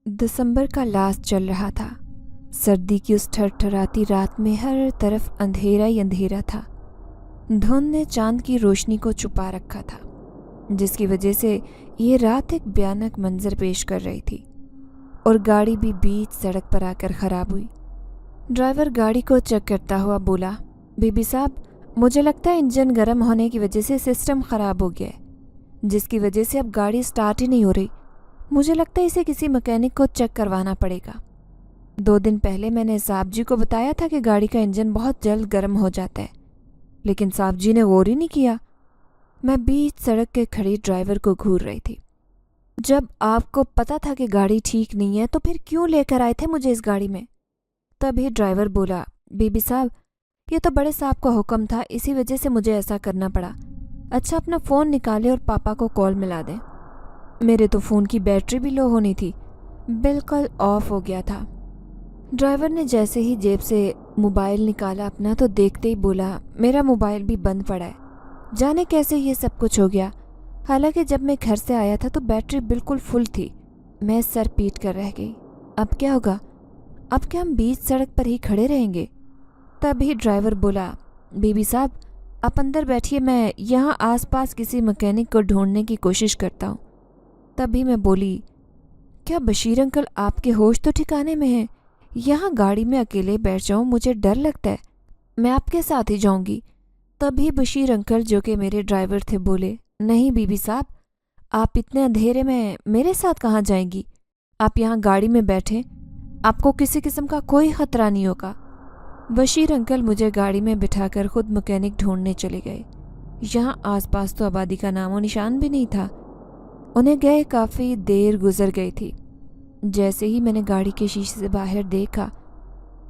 दिसंबर का लास्ट चल रहा था। सर्दी की उस ठरठराती रात में हर तरफ अंधेरा ही अंधेरा था। धुंध ने चांद की रोशनी को छुपा रखा था, जिसकी वजह से ये रात एक भयानक मंजर पेश कर रही थी। और गाड़ी भी बीच सड़क पर आकर ख़राब हुई। ड्राइवर गाड़ी को चेक करता हुआ बोला, बीबी साहब, मुझे लगता है इंजन गर्म होने की वजह से सिस्टम ख़राब हो गया है, जिसकी वजह से अब गाड़ी स्टार्ट ही नहीं हो रही। मुझे लगता है इसे किसी मैकेनिक को चेक करवाना पड़ेगा। 2 दिन पहले मैंने साहब जी को बताया था कि गाड़ी का इंजन बहुत जल्द गर्म हो जाता है, लेकिन साहब जी ने गौर ही नहीं किया। मैं बीच सड़क के खड़ी ड्राइवर को घूर रही थी। जब आपको पता था कि गाड़ी ठीक नहीं है तो फिर क्यों लेकर आए थे मुझे इस गाड़ी में? तभी ड्राइवर बोला, बीबी साहब, ये तो बड़े साहब का हुक्म था, इसी वजह से मुझे ऐसा करना पड़ा। अच्छा, अपना फ़ोन निकाले और पापा को कॉल मिला दें। मेरे तो फ़ोन की बैटरी भी लो होनी थी, बिल्कुल ऑफ हो गया था। ड्राइवर ने जैसे ही जेब से मोबाइल निकाला अपना तो देखते ही बोला, मेरा मोबाइल भी बंद पड़ा है। जाने कैसे ये सब कुछ हो गया। हालांकि जब मैं घर से आया था तो बैटरी बिल्कुल फुल थी। मैं सर पीट कर रह गई। अब क्या होगा? अब क्या हम बीच सड़क पर ही खड़े रहेंगे? तभी ड्राइवर बोला, बीबी साहब, आप अंदर बैठिए, मैं यहाँ आसपास किसी मैकेनिक को ढूंढने की कोशिश करता हूँ। तभी मैं बोली, क्या बशीर अंकल आपके होश तो ठिकाने में हैं? यहाँ गाड़ी में अकेले बैठ जाऊँ, मुझे डर लगता है। मैं आपके साथ ही जाऊँगी। तभी बशीर अंकल, जो कि मेरे ड्राइवर थे, बोले, नहीं बीबी साहब, आप इतने अंधेरे में मेरे साथ कहाँ जाएंगी? आप यहाँ गाड़ी में बैठें, आपको किसी किस्म का कोई ख़तरा नहीं होगा। बशीर अंकल मुझे गाड़ी में बिठाकर खुद मैकेनिक ढूंढने चले गए। यहाँ आसपास तो आबादी का नामो निशान भी नहीं था। उन्हें गए काफ़ी देर गुजर गई थी। जैसे ही मैंने गाड़ी के शीशे से बाहर देखा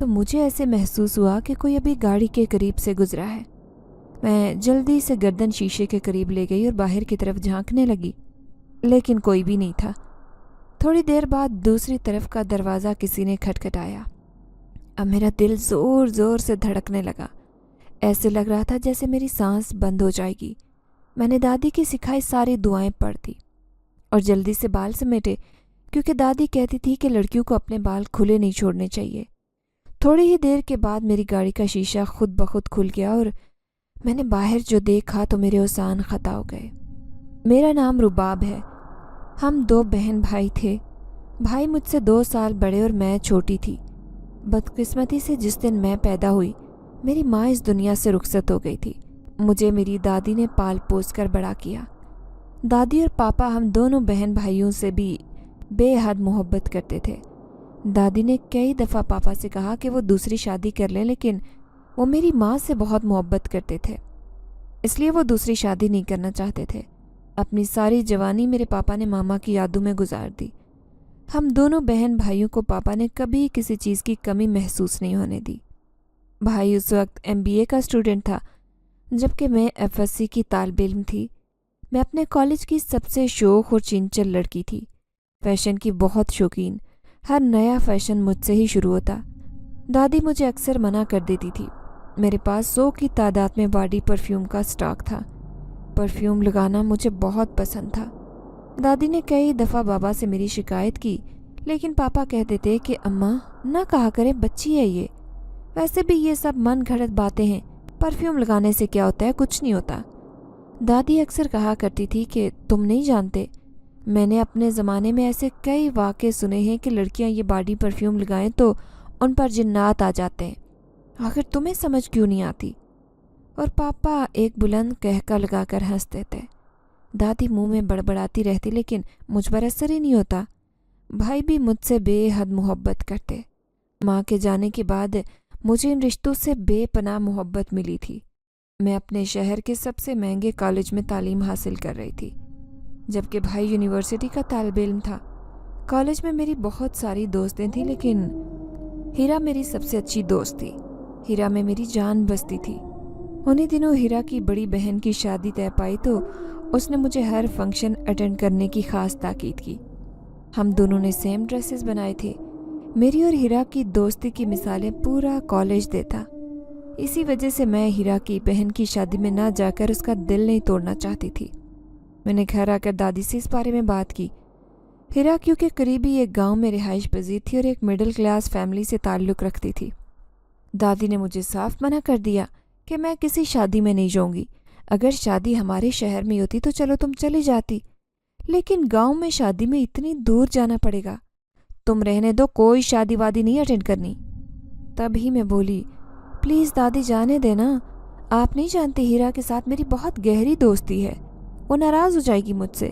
तो मुझे ऐसे महसूस हुआ कि कोई अभी गाड़ी के करीब से गुजरा है। मैं जल्दी से गर्दन शीशे के करीब ले गई और बाहर की तरफ झांकने लगी, लेकिन कोई भी नहीं था। थोड़ी देर बाद दूसरी तरफ का दरवाज़ा किसी ने खटखटाया। अब मेरा दिल ज़ोर ज़ोर से धड़कने लगा। ऐसे लग रहा था जैसे मेरी सांस बंद हो जाएगी। मैंने दादी की सिखाई सारी दुआएं पढ़ दी और जल्दी से बाल समेटे, क्योंकि दादी कहती थी कि लड़कियों को अपने बाल खुले नहीं छोड़ने चाहिए। थोड़ी ही देर के बाद मेरी गाड़ी का शीशा खुद ब खुद खुल गया और मैंने बाहर जो देखा तो मेरे ओसान खता हो गए। मेरा नाम रुबाब है। हम 2 बहन भाई थे। भाई मुझसे 2 साल बड़े और मैं छोटी थी। बदकिस्मती से जिस दिन मैं पैदा हुई, मेरी माँ इस दुनिया से रुखसत हो गई थी। मुझे मेरी दादी ने पाल पोस कर बड़ा किया। दादी और पापा हम दोनों बहन भाइयों से भी बेहद मोहब्बत करते थे। दादी ने कई दफ़ा पापा से कहा कि वो दूसरी शादी कर लें, लेकिन वो मेरी माँ से बहुत मोहब्बत करते थे, इसलिए वो दूसरी शादी नहीं करना चाहते थे। अपनी सारी जवानी मेरे पापा ने मामा की यादों में गुजार दी। हम दोनों बहन भाइयों को पापा ने कभी किसी चीज़ की कमी महसूस नहीं होने दी। भाई उस वक्त MBA का स्टूडेंट था, जबकि मैं FSC की तालिब इल्म थी। मैं अपने कॉलेज की सबसे शौक और चंचल लड़की थी, फैशन की बहुत शौकीन। हर नया फैशन मुझसे ही शुरू होता। दादी मुझे अक्सर मना कर देती थी। मेरे पास 100 की तादाद में बॉडी परफ्यूम का स्टॉक था। परफ्यूम लगाना मुझे बहुत पसंद था। दादी ने कई दफ़ा बाबा से मेरी शिकायत की, लेकिन पापा कहते थे कि अम्मा ना कहा करे, बच्ची है ये। वैसे भी ये सब मन घड़त बातें हैं, परफ्यूम लगाने से क्या होता है, कुछ नहीं होता। दादी अक्सर कहा करती थी कि तुम नहीं जानते, मैंने अपने ज़माने में ऐसे कई वाक़े सुने हैं कि लड़कियां ये बॉडी परफ्यूम लगाएं तो उन पर जिन्नात आ जाते हैं। आखिर तुम्हें समझ क्यों नहीं आती? और पापा एक बुलंद कहका लगाकर हंस देते। दादी मुंह में बड़बड़ाती रहती, लेकिन मुझ पर असर ही नहीं होता। भाई भी मुझसे बेहद मोहब्बत करते। माँ के जाने के बाद मुझे इन रिश्तों से बेपनाह मोहब्बत मिली थी। मैं अपने शहर के सबसे महंगे कॉलेज में तालीम हासिल कर रही थी, जबकि भाई यूनिवर्सिटी का तालिब इल्म था। कॉलेज में मेरी बहुत सारी दोस्तें थीं, लेकिन हीरा मेरी सबसे अच्छी दोस्त थी। हीरा में मेरी जान बसती थी। उन्हीं दिनों हीरा की बड़ी बहन की शादी तय पाई तो उसने मुझे हर फंक्शन अटेंड करने की खास ताकीद की। हम दोनों ने सेम ड्रेसेस बनाए थे। मेरी और हीरा की दोस्ती की मिसालें पूरा कॉलेज देता। इसी वजह से मैं हीरा की बहन की शादी में ना जाकर उसका दिल नहीं तोड़ना चाहती थी। मैंने घर आकर दादी से इस बारे में बात की। ہیرا کیونکہ قریبی ایک گاؤں میں رہائش پذیر تھی اور ایک مڈل کلاس فیملی سے تعلق رکھتی تھی۔ دادی نے مجھے صاف منع کر دیا کہ میں کسی شادی میں نہیں جاؤں گی۔ اگر شادی ہمارے شہر میں ہوتی تو چلو تم چلی جاتی، لیکن گاؤں میں شادی میں اتنی دور جانا پڑے گا، تم رہنے دو، کوئی شادی وادی نہیں اٹینڈ کرنی۔ تب ہی میں بولی، پلیز دادی جانے دینا، آپ نہیں جانتے ہیرا کے ساتھ میری بہت گہری دوستی ہے، وہ ناراض ہو جائے گی مجھ سے۔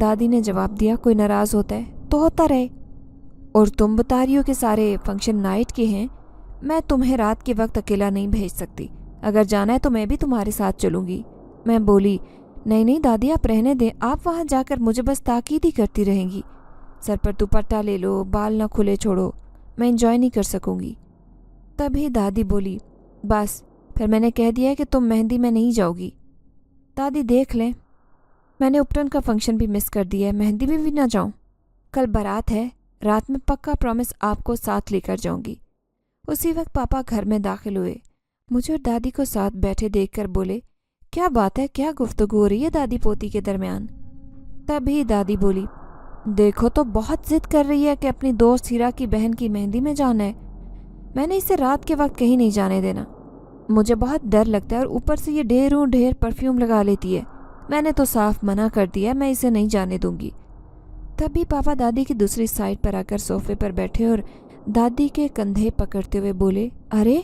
دادی نے جواب دیا، کوئی ناراض ہوتا ہے تو ہوتا رہے، اور تم بتا رہی ہو کہ سارے فنکشن نائٹ کے ہیں، میں تمہیں رات کے وقت اکیلا نہیں بھیج سکتی، اگر جانا ہے تو میں بھی تمہارے ساتھ چلوں گی۔ میں بولی، نہیں نہیں دادی آپ رہنے دیں، آپ وہاں جا کر مجھے بس تاکید ہی کرتی رہیں گی، سر پر دوپٹہ لے لو، بال نہ کھلے چھوڑو، میں انجوائے نہیں کر سکوں گی۔ تبھی دادی بولی، بس پھر میں نے کہہ دیا کہ تم مہندی میں نہیں جاؤ گی۔ دادی دیکھ لیں، میں نے اپٹن کا فنکشن بھی مس کر دیا ہے، مہندی میں بھی نہ جاؤں، کل بارات ہے، رات میں پکا پرومس آپ کو ساتھ لے کر جاؤں گی۔ اسی وقت پاپا گھر میں داخل ہوئے، مجھے اور دادی کو ساتھ بیٹھے دیکھ کر بولے، کیا بات ہے، کیا گفتگو ہو رہی ہے دادی پوتی کے درمیان؟ تبھی دادی بولی، دیکھو تو بہت ضد کر رہی ہے کہ اپنی دوست ہیرا کی بہن کی مہندی میں جانا ہے، میں نے اسے رات کے وقت کہیں نہیں جانے دینا، مجھے بہت ڈر لگتا ہے، اور اوپر سے یہ ڈھیر پرفیوم لگا لیتی ہے، میں نے تو صاف منع کر دیا، میں اسے نہیں جانے دوں گی۔ تبھی پاپا دادی کی دوسری سائڈ پر آ کر صوفے پر بیٹھے اور دادی کے کندھے پکڑتے ہوئے بولے، ارے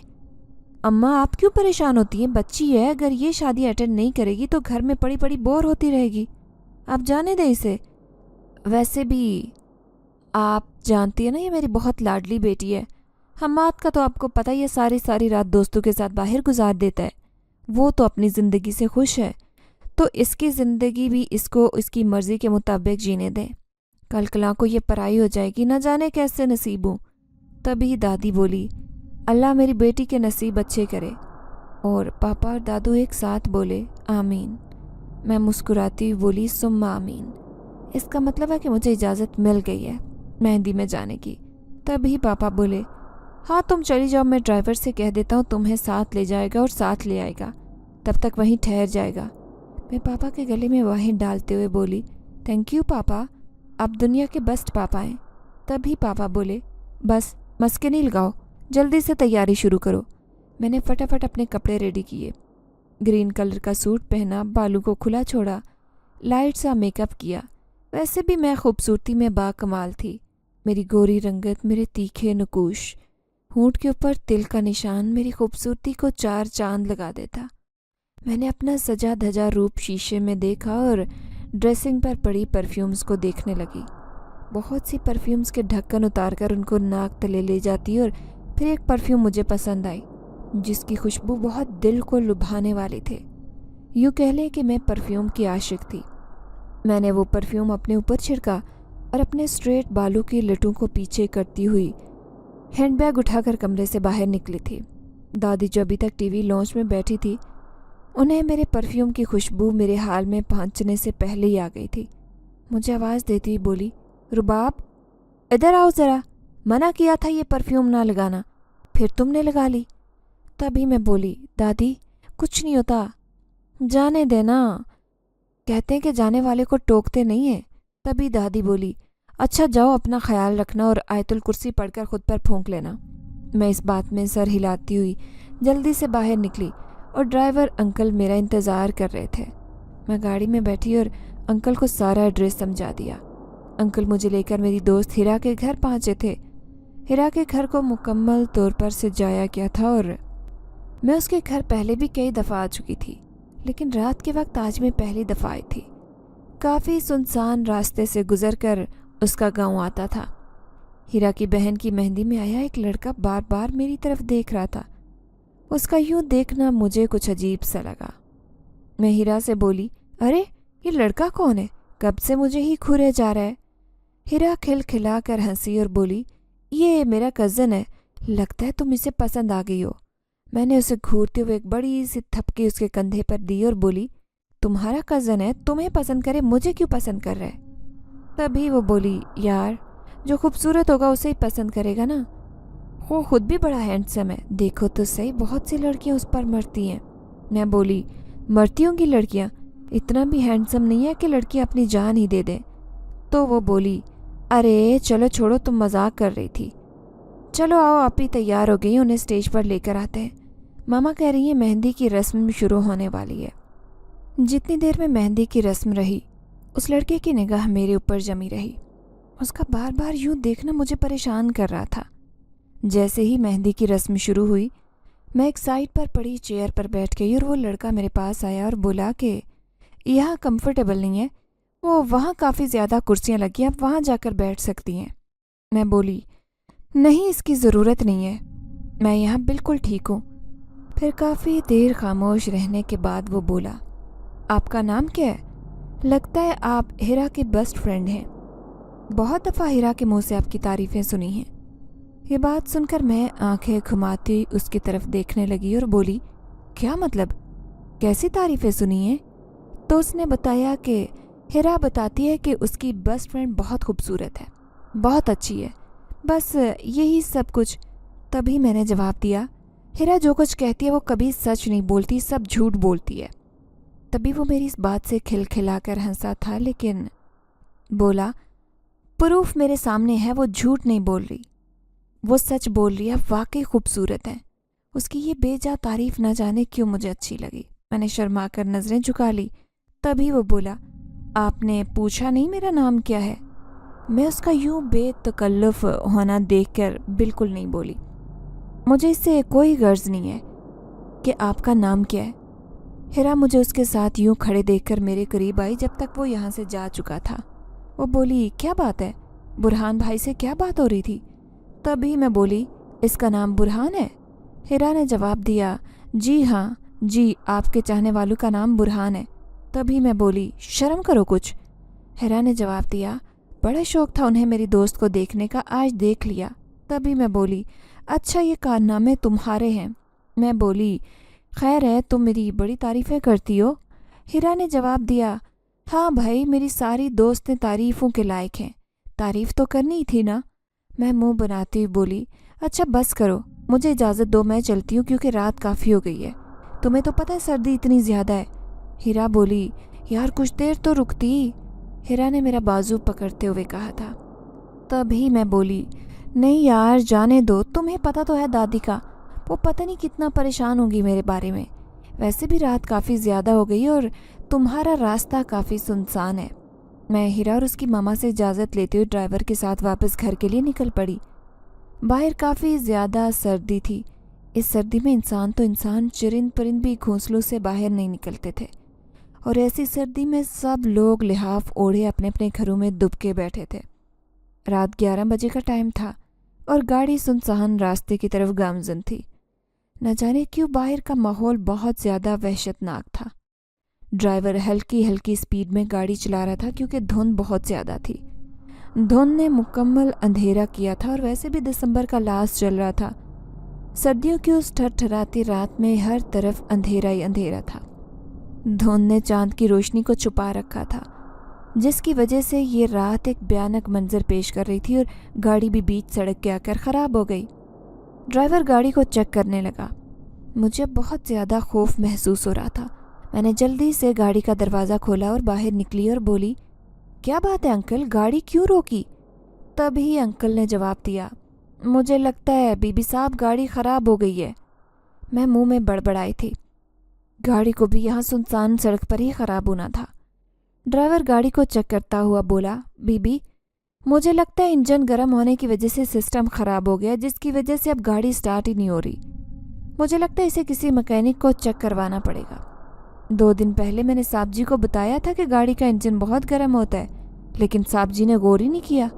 اماں آپ کیوں پریشان ہوتی ہیں، بچی ہے، اگر یہ شادی اٹینڈ نہیں کرے گی تو گھر میں پڑی پڑی بور ہوتی رہے گی، آپ جانے دیں اسے، ویسے بھی آپ جانتی ہیں نا یہ میری بہت لاڈلی بیٹی ہے، حماد کا تو آپ کو پتہ ہی ہے ساری رات دوستوں کے ساتھ باہر گزار دیتا ہے، وہ تو اپنی زندگی سے خوش ہے، تو اس کی زندگی بھی اس کو اس کی مرضی کے مطابق جینے دیں، کل کلاں کو یہ پرائی ہو جائے گی، نہ جانے کیسے نصیب ہوں۔ تبھی دادی بولی، اللہ میری بیٹی کے نصیب اچھے کرے، اور پاپا اور دادو ایک ساتھ بولے، آمین۔ میں مسکراتی ہوئی بولی، ثم آمین، اس کا مطلب ہے کہ مجھے اجازت مل گئی ہے مہندی میں جانے کی۔ تبھی پاپا بولے، ہاں تم چلی جاؤ، میں ڈرائیور سے کہہ دیتا ہوں تمہیں ساتھ لے جائے گا اور ساتھ لے آئے گا، تب تک وہیں ٹھہر جائے گا۔ میں پاپا کے گلے میں واہن ڈالتے ہوئے بولی، تھینک یو پاپا، آپ دنیا کے بیسٹ پاپا ہیں۔ تبھی پاپا بولے، بس مسکے نہیں لگاؤ، جلدی سے تیاری شروع کرو۔ میں نے فٹافٹ اپنے کپڑے ریڈی کیے، گرین کلر کا سوٹ پہنا، بالوں کو کھلا چھوڑا، لائٹ سا میک اپ کیا، ویسے بھی میں خوبصورتی میں با کمال تھی، میری گوری رنگت، میرے تیکھے نقوش، ہونٹ کے اوپر تل کا نشان میری خوبصورتی کو چار چاند لگا دیتا۔ میں نے اپنا سجا دھجا روپ شیشے میں دیکھا اور ڈریسنگ پر پڑی پرفیومز کو دیکھنے لگی، بہت سی پرفیومز کے ڈھکن اتار کر ان کو ناک تلے لے جاتی، اور پھر ایک پرفیوم مجھے پسند آئی جس کی خوشبو بہت دل کو لبھانے والی تھی، یوں کہہ لیں کہ میں پرفیوم کی عاشق تھی۔ میں نے وہ پرفیوم اپنے اوپر چھڑکا اور اپنے اسٹریٹ بالوں کی لٹوں کو پیچھے کرتی ہوئی ہینڈ بیگ اٹھا کر کمرے سے باہر نکلی تھی۔ دادی جو ابھی تک ٹی وی لانچ میں بیٹھی تھی، انہیں میرے پرفیوم کی خوشبو میرے حال میں پہنچنے سے پہلے ہی آ گئی تھی۔ مجھے آواز دیتی ہوئی بولی، رباب ادھر آؤ ذرا، منع کیا تھا یہ پرفیوم نہ لگانا، پھر تم نے لگا لی۔ تبھی میں بولی، دادی کچھ نہیں ہوتا، جانے دینا، کہتے ہیں کہ جانے والے کو ٹوکتے نہیں ہیں۔ تبھی دادی بولی، اچھا جاؤ اپنا خیال رکھنا اور آیت الکرسی پڑھ کر خود پر پھونک لینا۔ میں اس بات میں سر ہلاتی ہوئی جلدی سے باہر نکلی اور ڈرائیور انکل میرا انتظار کر رہے تھے۔ میں گاڑی میں بیٹھی اور انکل کو سارا ایڈریس سمجھا دیا۔ انکل مجھے لے کر میری دوست ہیرا کے گھر پہنچے تھے۔ ہیرا کے گھر کو مکمل طور پر سجایا گیا تھا اور میں اس کے گھر پہلے بھی کئی دفعہ آ چکی تھی، لیکن رات کے وقت آج میں پہلی دفعہ آئی تھی۔ کافی سنسان راستے سے گزر کر اس کا گاؤں آتا تھا۔ ہیرا کی بہن کی مہندی میں آیا ایک لڑکا بار بار میری طرف دیکھ رہا تھا، اس کا یوں دیکھنا مجھے کچھ عجیب سا لگا۔ میں ہیرا سے بولی، ارے یہ لڑکا کون ہے، کب سے مجھے ہی گھورے جا رہا ہے؟ ہیرا کھل کھلا کر ہنسی اور بولی، یہ میرا کزن ہے، لگتا ہے تم اسے پسند آ گئی ہو۔ میں نے اسے گھورتے ہوئے ایک بڑی سی تھپکی اس کے کندھے پر دی اور بولی، تمہارا کزن ہے، تمہیں پسند کرے، مجھے کیوں پسند کر رہا ہے؟ تبھی وہ بولی، یار جو خوبصورت ہوگا اسے ہی پسند کرے گا نا، وہ خود بھی بڑا ہینڈسم ہے، دیکھو تو صحیح، بہت سی لڑکیاں اس پر مرتی ہیں۔ میں بولی، مرتی ہوں گی لڑکیاں، اتنا بھی ہینڈسم نہیں ہے کہ لڑکیاں اپنی جان ہی دے دیں۔ تو وہ بولی، अरे चलो छोड़ो, तुम मजाक कर रही थी। चलो आओ, आप ही तैयार हो गई, उन्हें स्टेज पर लेकर आते हैं। मामा कह रही है मेहंदी की रस्म शुरू होने वाली है। जितनी देर में मेहंदी की रस्म रही, उस लड़के की निगाह मेरे ऊपर जमी रही। उसका बार बार यूं देखना मुझे परेशान कर रहा था। जैसे ही मेहंदी की रस्म शुरू हुई, मैं एक साइड पर पड़ी चेयर पर बैठ गई और वो लड़का मेरे पास आया और बोला कि यहाँ कंफर्टेबल नहीं है, वो वहाँ काफ़ी ज़्यादा कुर्सियाँ लगी हैं, आप वहाँ जाकर बैठ सकती हैं। मैं बोली नहीं, इसकी ज़रूरत नहीं है, मैं यहाँ बिल्कुल ठीक हूँ। फिर काफ़ी देर खामोश रहने के बाद वो बोला, आपका नाम क्या है? लगता है आप हिरा के बेस्ट फ्रेंड हैं। बहुत दफ़ा हिरा के मुंह से आपकी तारीफ़ें सुनी हैं। ये बात सुनकर मैं आंखें घुमाती उसकी तरफ देखने लगी और बोली, क्या मतलब, कैसी तारीफ़ें सुनी हैं? तो उसने बताया कि हिरा बताती है कि उसकी बेस्ट फ्रेंड बहुत खूबसूरत है, बहुत अच्छी है, बस यही सब कुछ। तभी मैंने जवाब दिया, हिरा जो कुछ कहती है वो कभी सच नहीं बोलती, सब झूठ बोलती है। तभी वो मेरी इस बात से खिलखिलाकर हंसा था, लेकिन बोला, प्रूफ मेरे सामने है, वो झूठ नहीं बोल रही, वो सच बोल रही है, वाकई खूबसूरत है। उसकी ये बेजा तारीफ न जाने क्यों मुझे अच्छी लगी। मैंने शर्मा कर नज़रें झुका ली। तभी वो बोला, आपने पूछा नहीं मेरा नाम क्या है? मैं उसका यूं बेतकल्लुफ़ होना देखकर बिल्कुल नहीं बोली। मुझे इससे कोई गर्ज नहीं है कि आपका नाम क्या है। हिरा मुझे उसके साथ यूं खड़े देखकर मेरे करीब आई जब तक वो यहाँ से जा चुका था। वो बोली, क्या बात है, बुरहान भाई से क्या बात हो रही थी? तभी मैं बोली, इसका नाम बुरहान है? हिरा ने जवाब दिया, जी हाँ जी, आपके चाहने वालों का नाम बुरहान है। तभी मैं बोली, शर्म करो कुछ। हिरा ने जवाब दिया, बड़ा शौक था उन्हें मेरी दोस्त को देखने का, आज देख लिया। तभी मैं बोली, अच्छा ये कारनामे तुम्हारे हैं। मैं बोली, खैर है, तुम मेरी बड़ी तारीफ़ें करती हो। हिरा ने जवाब दिया, हाँ भाई, मेरी सारी दोस्तें तारीफ़ों के लायक हैं, तारीफ़ तो करनी ही थी ना। मैं मुंह बनाती हुई बोली, अच्छा बस करो, मुझे इजाज़त दो, मैं चलती हूँ क्योंकि रात काफ़ी हो गई है। तुम्हें तो पता है सर्दी इतनी ज़्यादा है। हिरा बोली, यार कुछ देर तो रुकती। हिरा ने मेरा बाजू पकड़ते हुए कहा था। तभी मैं बोली, नहीं यार जाने दो, तुम्हें पता तो है दादी का, वो पता नहीं कितना परेशान होगी मेरे बारे में। वैसे भी रात काफ़ी ज़्यादा हो गई और तुम्हारा रास्ता काफ़ी सुनसान है। मैं हिरा और उसकी मामा से इजाज़त लेते हुए ड्राइवर के साथ वापस घर के लिए निकल पड़ी। बाहर काफ़ी ज़्यादा सर्दी थी। इस सर्दी में इंसान तो इंसान, चरिंद परिंद भी घोंसलों से बाहर नहीं निकलते थे, और ऐसी सर्दी में सब लोग लिहाफ ओढ़े अपने अपने घरों में दुबके बैठे थे। रात 11 बजे का टाइम था और गाड़ी सुनसान रास्ते की तरफ गामजन थी। न जाने क्यों बाहर का माहौल बहुत ज़्यादा वहशतनाक था। ड्राइवर हल्की हल्की स्पीड में गाड़ी चला रहा था क्योंकि धुंध बहुत ज़्यादा थी। धुंध ने मुकम्मल अंधेरा किया था और वैसे भी दिसंबर का लास्ट चल रहा था। सर्दियों की उस ठरठराती रात में हर तरफ अंधेरा ही अंधेरा था। धुंध ने चांद की रोशनी को छुपा रखा था, जिसकी वजह से ये रात एक भयानक मंजर पेश कर रही थी और गाड़ी भी बीच सड़क के आकर ख़राब हो गई। ड्राइवर गाड़ी को चेक करने लगा। मुझे बहुत ज़्यादा खौफ महसूस हो रहा था। मैंने जल्दी से गाड़ी का दरवाज़ा खोला और बाहर निकली और बोली, क्या बात है अंकल, गाड़ी क्यों रोकी? तभी अंकल ने जवाब दिया, मुझे लगता है बीबी साहब गाड़ी ख़राब हो गई है। मैं मुंह में बड़बड़ाई थी। गाड़ी को भी यहाँ सुनसान सड़क पर ही ख़राब होना था। ड्राइवर गाड़ी को चेक करता हुआ बोला, बीबी मुझे लगता है इंजन गर्म होने की वजह से सिस्टम ख़राब हो गया, जिसकी वजह से अब गाड़ी स्टार्ट ही नहीं हो रही। मुझे लगता है इसे किसी मैकेनिक को चेक करवाना पड़ेगा। 2 दिन पहले मैंने साहब जी को बताया था कि गाड़ी का इंजन बहुत गर्म होता है, लेकिन साहब जी ने गौर ही नहीं किया।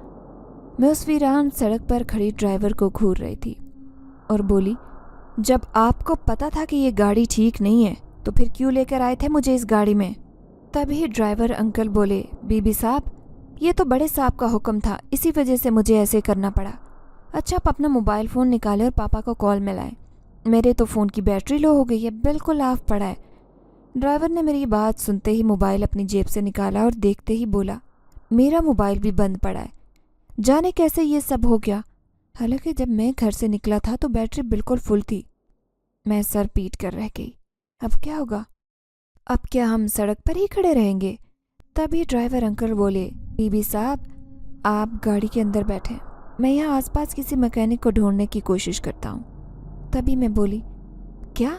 मैं उस वीरान सड़क पर खड़ी ड्राइवर को घूर रही थी और बोली, जब आपको पता था कि ये गाड़ी ठीक नहीं है तो फिर क्यों लेकर आए थे मुझे इस गाड़ी में? तभी ड्राइवर अंकल बोले, बीबी साहब ये तो बड़े साहब का हुक्म था, इसी वजह से मुझे ऐसे करना पड़ा। अच्छा आप अपना मोबाइल फ़ोन निकालें और पापा को कॉल मिलाएं। मेरे तो फ़ोन की बैटरी लो हो गई है, बिल्कुल ऑफ पड़ा है। ड्राइवर ने मेरी बात सुनते ही मोबाइल अपनी जेब से निकाला और देखते ही बोला, मेरा मोबाइल भी बंद पड़ा है, जाने कैसे ये सब हो गया। हालांकि जब मैं घर से निकला था तो बैटरी बिल्कुल फुल थी। मैं सर पीट कर रह गई। अब क्या होगा? अब क्या हम सड़क पर ही खड़े रहेंगे? तभी ड्राइवर अंकल बोले, बीबी साहब आप गाड़ी के अंदर बैठें, मैं यहाँ आसपास किसी मैकेनिक को ढूंढने की कोशिश करता हूँ। तभी मैं बोली, क्या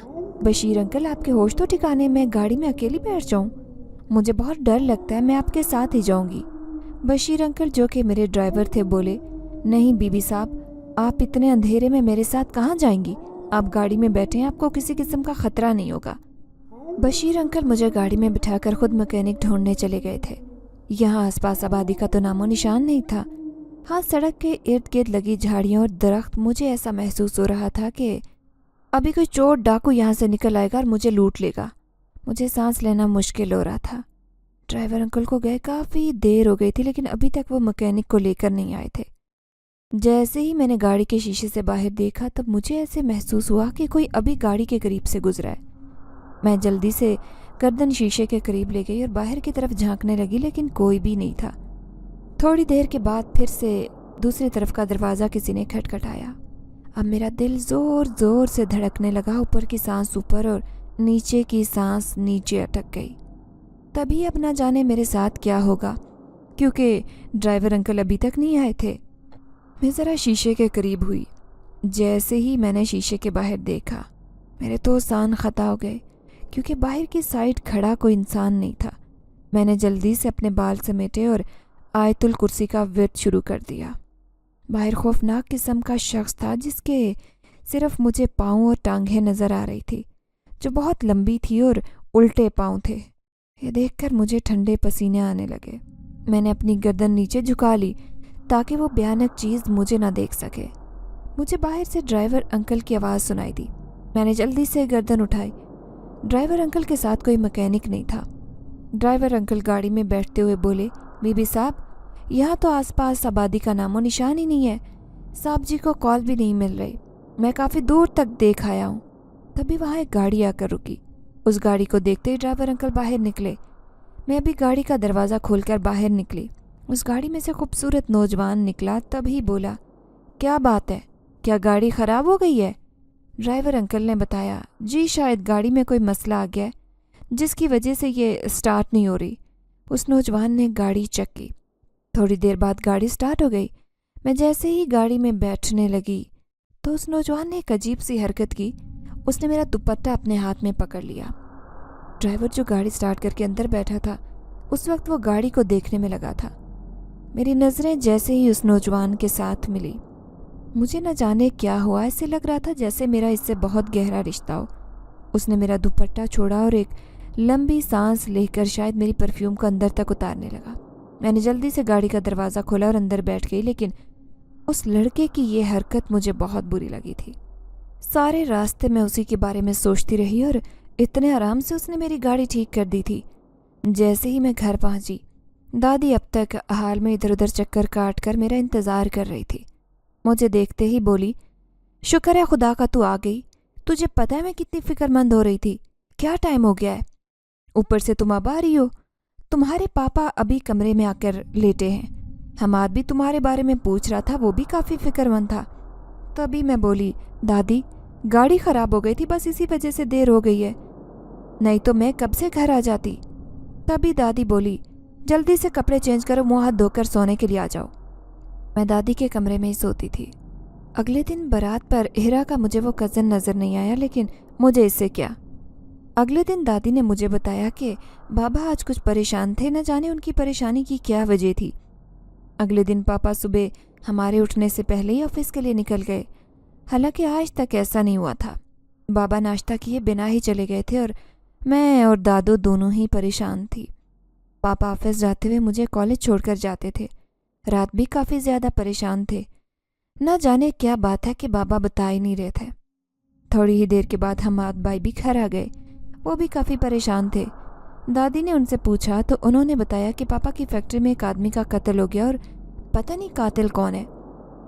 बशीर अंकल, आपके होश तो ठिकाने में गाड़ी में अकेली बैठ जाऊँ? मुझे बहुत डर लगता है, मैं आपके साथ ही जाऊँगी। बशीर अंकल जो कि मेरे ड्राइवर थे बोले, नहीं बीबी साहब, आप इतने अंधेरे में मेरे साथ कहाँ जाएंगी? आप गाड़ी में बैठें, आपको किसी किस्म का खतरा नहीं होगा। बशीर अंकल मुझे गाड़ी में बिठाकर खुद मैकेनिक ढूंढने चले गए थे। यहाँ आसपास आबादी का तो नामो निशान नहीं था। हाँ, सड़क के इर्द गिर्द लगी झाड़ियाँ और दरख्त, मुझे ऐसा महसूस हो रहा था कि अभी कोई चोर डाकू यहाँ से निकल आएगा और मुझे लूट लेगा। मुझे सांस लेना मुश्किल हो रहा था। ड्राइवर अंकल को गए काफ़ी देर हो गई थी, लेकिन अभी तक वो मैकेनिक को लेकर नहीं आए थे। जैसे ही मैंने गाड़ी के शीशे से बाहर देखा, तब मुझे ऐसे महसूस हुआ कि कोई अभी गाड़ी के करीब से गुजरा है। मैं जल्दी से गर्दन शीशे के करीब ले गई और बाहर की तरफ झांकने लगी, लेकिन कोई भी नहीं था। थोड़ी देर के बाद फिर से दूसरी तरफ का दरवाज़ा किसी ने खटखटाया। अब मेरा दिल ज़ोर ज़ोर से धड़कने लगा। ऊपर की सांस ऊपर और नीचे की सांस नीचे अटक गई। तभी अब ना जाने मेरे साथ क्या होगा, क्योंकि ड्राइवर अंकल अभी तक नहीं आए थे। मैं ज़रा शीशे के करीब हुई। जैसे ही मैंने शीशे के बाहर देखा, मेरे तो सांस खता हो गए, क्योंकि बाहर की साइड खड़ा कोई इंसान नहीं था। मैंने जल्दी से अपने बाल समेटे और आयतुल कुर्सी का विर्द शुरू कर दिया। बाहर खौफनाक किस्म का शख्स था, जिसके सिर्फ मुझे पाँव और टांगें नज़र आ रही थी, जो बहुत लंबी थी और उल्टे पाँव थे। ये देखकर मुझे ठंडे पसीने आने लगे। मैंने अपनी गर्दन नीचे झुका ली ताकि वो भयानक चीज़ मुझे ना देख सके। मुझे बाहर से ड्राइवर अंकल की आवाज़ सुनाई दी। मैंने जल्दी से गर्दन उठाई। ड्राइवर अंकल के साथ कोई मैकेनिक नहीं था। ड्राइवर अंकल गाड़ी में बैठते हुए बोले, बीबी साहब, यहाँ तो आसपास आबादी का नामो निशान ही नहीं है। साहब जी को कॉल भी नहीं मिल रही। मैं काफ़ी दूर तक देख आया हूँ। तभी वहाँ एक गाड़ी आकर रुकी। उस गाड़ी को देखते ही ड्राइवर अंकल बाहर निकले। मैं अभी गाड़ी का दरवाज़ा खोलकर बाहर निकली। उस गाड़ी में से खूबसूरत नौजवान निकला। तभी बोला, क्या बात है, क्या गाड़ी ख़राब हो गई है? ड्राइवर अंकल ने बताया, जी शायद गाड़ी में कोई मसला आ गया है, जिसकी वजह से ये स्टार्ट नहीं हो रही। उस नौजवान ने गाड़ी चक्की। थोड़ी देर बाद गाड़ी स्टार्ट हो गई। मैं जैसे ही गाड़ी में बैठने लगी तो उस नौजवान ने एक अजीब सी हरकत की। उसने मेरा दुपट्टा अपने हाथ में पकड़ लिया। ड्राइवर जो गाड़ी स्टार्ट करके अंदर बैठा था, उस वक्त वो गाड़ी को देखने में लगा था। मेरी नज़रें जैसे ही उस नौजवान के साथ मिली, मुझे न जाने क्या हुआ, ऐसे लग रहा था जैसे मेरा इससे बहुत गहरा रिश्ता हो। उसने मेरा दुपट्टा छोड़ा और एक लंबी सांस लेकर शायद मेरी परफ्यूम को अंदर तक उतारने लगा। मैंने जल्दी से गाड़ी का दरवाज़ा खोला और अंदर बैठ गई, लेकिन उस लड़के की ये हरकत मुझे बहुत बुरी लगी थी। सारे रास्ते मैं उसी के बारे में सोचती रही और इतने आराम से उसने मेरी गाड़ी ठीक कर दी थी। जैसे ही मैं घर पहुंची, दादी अब तक हाल में इधर उधर चक्कर काट कर मेरा इंतज़ार कर रही थी। मुझे देखते ही बोली, शुक्र है खुदा का तू आ गई। तुझे पता है मैं कितनी फ़िक्रमंद हो रही थी। क्या टाइम हो गया है, ऊपर से तुम अब आ रही हो। तुम्हारे पापा अभी कमरे में आकर लेटे हैं। हमाद भी तुम्हारे बारे में पूछ रहा था, वो भी काफ़ी फ़िक्रमंद था। तभी मैं बोली, दादी गाड़ी ख़राब हो गई थी, बस इसी वजह से देर हो गई है, नहीं तो मैं कब से घर आ जाती। तभी दादी बोली, जल्दी से कपड़े चेंज करो, मुँह हाथ धोकर सोने के लिए आ जाओ। मैं दादी के कमरे में ही सोती थी। अगले दिन बारात पर हिरा का मुझे वो कज़न नज़र नहीं आया, लेकिन मुझे इससे क्या। अगले दिन दादी ने मुझे बताया कि बाबा आज कुछ परेशान थे, न जाने उनकी परेशानी की क्या वजह थी। अगले दिन पापा सुबह हमारे उठने से पहले ही ऑफिस के लिए निकल गए। हालांकि आज तक ऐसा नहीं हुआ था। बाबा नाश्ता किए बिना ही चले गए थे और मैं और दादू दोनों ही परेशान थी। पापा ऑफिस जाते हुए मुझे कॉलेज छोड़कर जाते थे। रात भी काफ़ी ज़्यादा परेशान थे। न जाने क्या बात है कि बाबा बता ही नहीं रहे थे। थोड़ी ही देर के बाद हमाद भाई भी घर आ गए। वो भी काफ़ी परेशान थे। दादी ने उनसे पूछा तो उन्होंने बताया कि पापा की फैक्ट्री में एक आदमी का कत्ल हो गया और पता नहीं कातिल कौन है।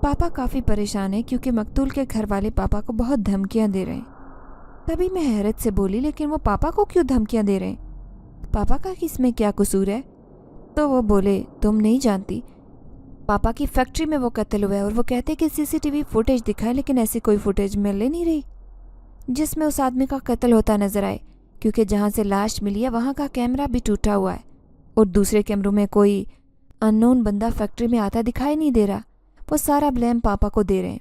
पापा काफ़ी परेशान हैं क्योंकि मकतूल के घर वाले पापा को बहुत धमकियां दे रहे हैं। तभी मैं हैरत से बोली, लेकिन वो पापा को क्यों धमकियां दे रहे हैं? पापा का इसमें क्या कसूर है? तो वो बोले, तुम नहीं जानती, पापा की फैक्ट्री में वो कत्ल हुआ है और वो कहते कि सीसीटीवी फुटेज दिखाए, लेकिन ऐसी कोई फुटेज मिल ही नहीं रही जिसमें उस आदमी का कत्ल होता नजर आए, क्योंकि जहाँ से लाश मिली है वहाँ का कैमरा भी टूटा हुआ है और दूसरे कैमरों में कोई अननोन बंदा फैक्ट्री में आता दिखाई नहीं दे रहा। वो सारा ब्लेम पापा को दे रहे हैं।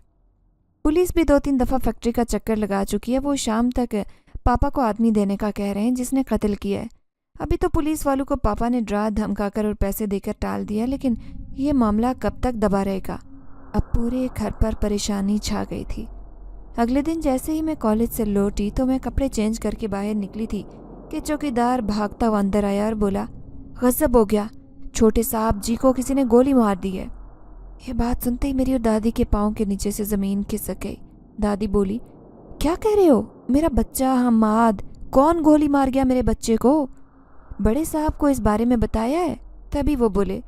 पुलिस भी 2-3 दफ़ा फैक्ट्री का चक्कर लगा चुकी है। वो शाम तक पापा को आदमी देने का कह रहे हैं जिसने कत्ल किया है। अभी तो पुलिस वालों को पापा ने डरा धमकाकर और पैसे देकर टाल दिया, लेकिन ये मामला कब तक दबा रहेगा। अब पूरे घर पर परेशानी छा गई थी। अगले दिन जैसे ही मैं कॉलेज से लौटी तो मैं कपड़े चेंज करके बाहर निकली थी कि चौकीदार भागता हुआ अंदर आया और बोला, गज़ब हो गया, छोटे साहब जी को किसी ने गोली मार दी है। ये बात सुनते ही मेरी और दादी के पाँव के नीचे से ज़मीन खिसक गई। दादी बोली, क्या कह रहे हो? मेरा बच्चा हमाद, कौन गोली मार गया मेरे बच्चे को? बड़े साहब को इस बारे में बताया है? तभी वो बोले,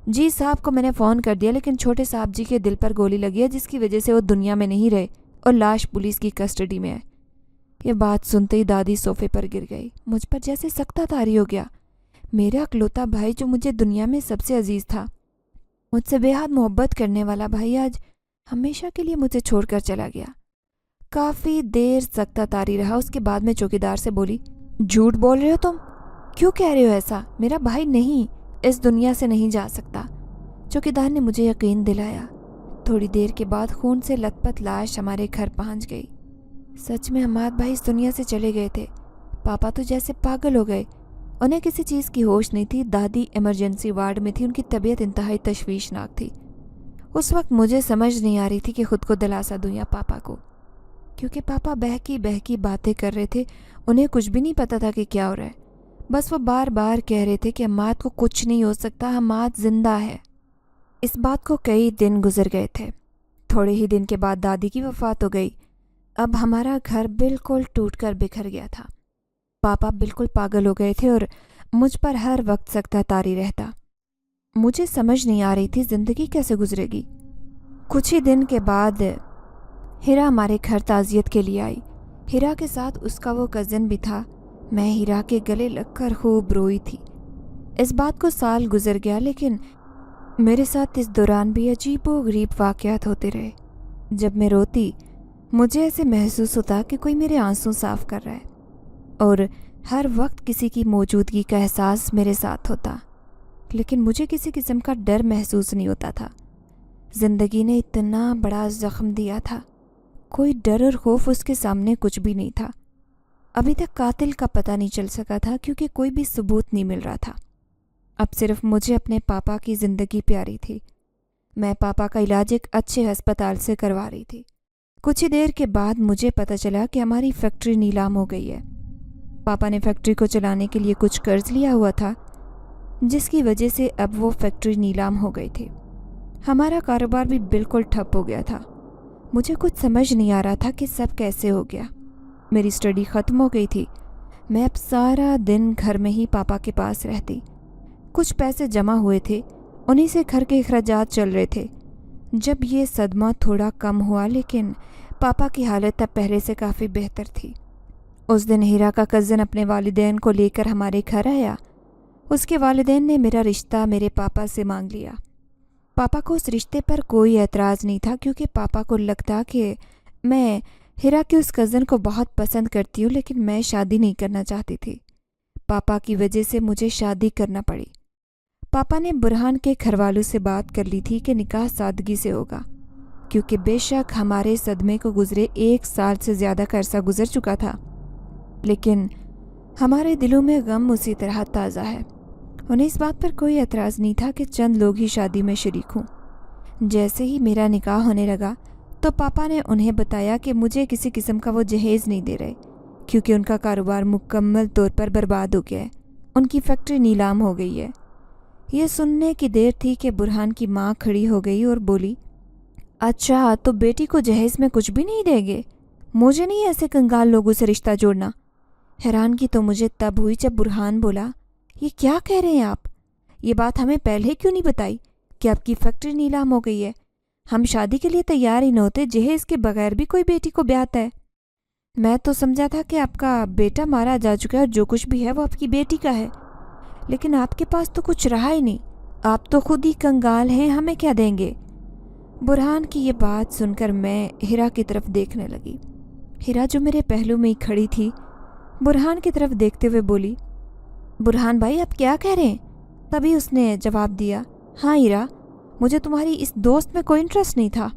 जी साहब को मैंने फ़ोन कर दिया, लेकिन छोटे साहब जी के दिल पर गोली लगी है जिसकी वजह से वो दुनिया में नहीं रहे और लाश पुलिस की कस्टडी में है। ये बात सुनते ही दादी सोफे पर गिर गई। मुझ पर जैसे सख्ता तारी हो गया। मेरा अकलौता भाई जो मुझे दुनिया में सबसे अजीज़ था, मुझसे बेहद मोहब्बत करने वाला भाई, आज हमेशा के लिए मुझे छोड़कर चला गया। काफ़ी देर सख्ता तारी रहा। उसके बाद में चौकीदार से बोली, झूठ बोल रहे हो तुम? क्यों कह रहे हो ऐसा? मेरा भाई नहीं, इस दुनिया से नहीं जा सकता। चौकीदार ने मुझे यकीन दिलाया। थोड़ी देर के बाद खून से लथपथ लाश हमारे घर पहुंच गई। सच में हमाद भाई इस दुनिया से चले गए थे। पापा तो जैसे पागल हो गए। उन्हें किसी चीज़ की होश नहीं थी। दादी इमरजेंसी वार्ड में थी। उनकी तबीयत इंतहाई तशवीशनाक थी। उस वक्त मुझे समझ नहीं आ रही थी कि खुद को दिलासा दूं या पापा को, क्योंकि पापा बहकी बहकी बातें कर रहे थे। उन्हें कुछ भी नहीं पता था कि क्या हो रहा है। बस वो बार बार कह रहे थे कि हमाद को कुछ नहीं हो सकता, हमाद जिंदा है। इस बात को कई दिन गुजर गए थे। थोड़े ही दिन के बाद दादी की वफ़ात हो गई। अब हमारा घर बिल्कुल टूटकर बिखर गया था। पापा बिल्कुल पागल हो गए थे और मुझ पर हर वक्त सख्ता तारी रहता। मुझे समझ नहीं आ रही थी ज़िंदगी कैसे गुजरेगी। कुछ ही दिन के बाद हिरा हमारे घर ताज़ियत के लिए आई। हिरा के साथ उसका वो कज़न भी था। मैं हिरा के गले लगकर खूब रोई थी। इस बात को साल गुजर गया, लेकिन मेरे साथ इस दौरान भी अजीबोगरीब वाक़यात होते रहे। जब मैं रोती मुझे ऐसे महसूस होता कि कोई मेरे आंसू साफ़ कर रहा है, और हर वक्त किसी की मौजूदगी का एहसास मेरे साथ होता, लेकिन मुझे किसी किस्म का डर महसूस नहीं होता था। ज़िंदगी ने इतना बड़ा ज़ख्म दिया था, कोई डर और खौफ उसके सामने कुछ भी नहीं था। अभी तक कातिल का पता नहीं चल सका था, क्योंकि कोई भी सबूत नहीं मिल रहा था। अब सिर्फ मुझे अपने पापा की ज़िंदगी प्यारी थी। मैं पापा का इलाज एक अच्छे अस्पताल से करवा रही थी। कुछ ही देर के बाद मुझे पता चला कि हमारी फैक्ट्री नीलाम हो गई है। पापा ने फैक्ट्री को चलाने के लिए कुछ कर्ज लिया हुआ था, जिसकी वजह से अब वो फैक्ट्री नीलाम हो गई थी। हमारा कारोबार भी बिल्कुल ठप हो गया था। मुझे कुछ समझ नहीं आ रहा था कि सब कैसे हो गया। मेरी स्टडी ख़त्म हो गई थी। मैं अब सारा दिन घर में ही पापा के पास रहती। कुछ पैसे जमा हुए थे, उन्हीं से घर के अखराजात चल रहे थे। जब ये सदमा थोड़ा कम हुआ, लेकिन पापा की हालत अब पहले से काफ़ी बेहतर थी। उस दिन हीरा का कज़न अपने वालिदैन को लेकर हमारे घर आया। उसके वालिदैन ने मेरा रिश्ता मेरे पापा से मांग लिया। पापा को उस रिश्ते पर कोई एतराज़ नहीं था, क्योंकि पापा को लगता कि मैं हीरा के उस कज़न को बहुत पसंद करती हूँ, लेकिन मैं शादी नहीं करना चाहती थी। पापा की वजह से मुझे शादी करना पड़ी। पापा ने बुरहान के घरवालों से बात कर ली थी कि निकाह सादगी से होगा, क्योंकि बेशक हमारे सदमे को गुजरे 1 साल से ज़्यादा का अरसा गुजर चुका था, लेकिन हमारे दिलों में गम उसी तरह ताज़ा है। उन्हें इस बात पर कोई एतराज़ नहीं था कि चंद लोग ही शादी में शरीक हों। जैसे ही मेरा निकाह होने लगा तो पापा ने उन्हें बताया कि मुझे किसी किस्म का वो जहेज़ नहीं दे रहे, क्योंकि उनका कारोबार मुकम्मल तौर पर बर्बाद हो गया है। उनकी फैक्ट्री नीलाम हो गई है। ये सुनने की देर थी कि बुरहान की माँ खड़ी हो गई और बोली, अच्छा तो बेटी को जहेज़ में कुछ भी नहीं देंगे? मुझे नहीं ऐसे कंगाल लोगों से रिश्ता जोड़ना। हैरानगी तो मुझे तब हुई जब बुरहान बोला, ये क्या कह रहे हैं आप? ये बात हमें पहले क्यों नहीं बताई कि आपकी फैक्ट्री नीलाम हो गई है? हम शादी के लिए तैयार ही न होते, जहेज़ के बगैर भी कोई बेटी को ब्याहता है। मैं तो समझा था कि आपका बेटा मारा जा चुका है और जो कुछ भी है वो आपकी बेटी का है, लेकिन आपके पास तो कुछ रहा ही नहीं। आप तो खुद ही कंगाल हैं, हमें क्या देंगे? बुरहान की ये बात सुनकर मैं हिरा की तरफ देखने लगी। हिरा जो मेरे पहलू में ही खड़ी थी, बुरहान की तरफ देखते हुए बोली, बुरहान भाई आप क्या कह रहे हैं? तभी उसने जवाब दिया, हाँ हीरा, मुझे तुम्हारी इस दोस्त में कोई इंटरेस्ट नहीं था।